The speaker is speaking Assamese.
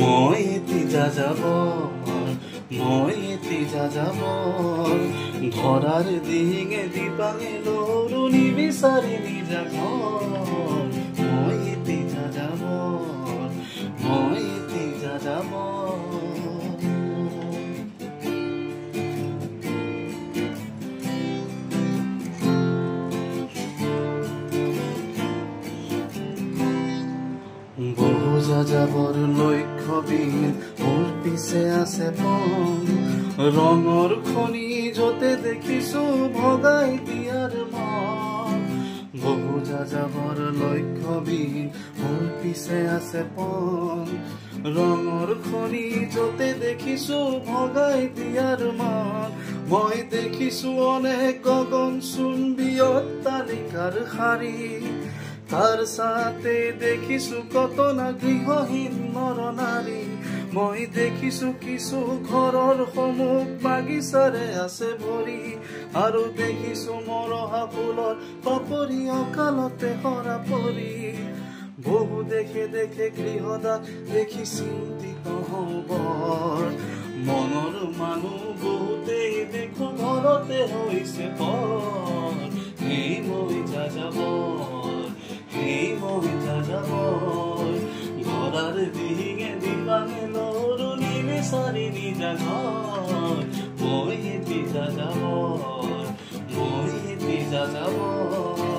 মই এতিয়া যাবৰ মই এতিয়া যাবৰ ধৰাৰ দিঙে দিপাঙে লৰুণি বিচাৰি নিজা ঘৰ মই এতিয়া যাবৰ মই এতিয়া যাবৰ বহু যাযাবৰ লক্ষ্যবিহীন মোৰ পিছে আছে পণ ৰঙৰ খনি যতে দেখিছো ভগাই দিয়াৰ মন বহু যাযাবৰ লক্ষ্যবিহীন মোৰ পিছে আছে পণ ৰঙৰ খনি যতে দেখিছো ভগাই দিয়াৰ মন মই দেখিছো অনেক গগন চুম্বী অট্টালিকাৰ শাৰী তাৰ সাথে দেখিছো কত না গৃহহীন নৰ নাৰী মই দেখিছো কিছু ঘৰৰ সমুখ বাগিচাৰে আছে ভৰি আৰু দেখিছো মৰহা ফুলৰ পাপৰি অকালতে হৰা পৰি বহু দেখে দেখে গৃহদাস দেখি চিন্তিত হবৰ মনৰ মানুহ বহুতেই দেখো ঘৰতে হৈছে পৰ সেই মই যাযাবৰ সেই মই যাযাবৰ ঘৰাৰ দিঙে দিপাঙে লৰুণি বিচাৰি নিজা ঘৰ মই এতিয়া যাযাবৰ মই এতিয়া যাযাবৰ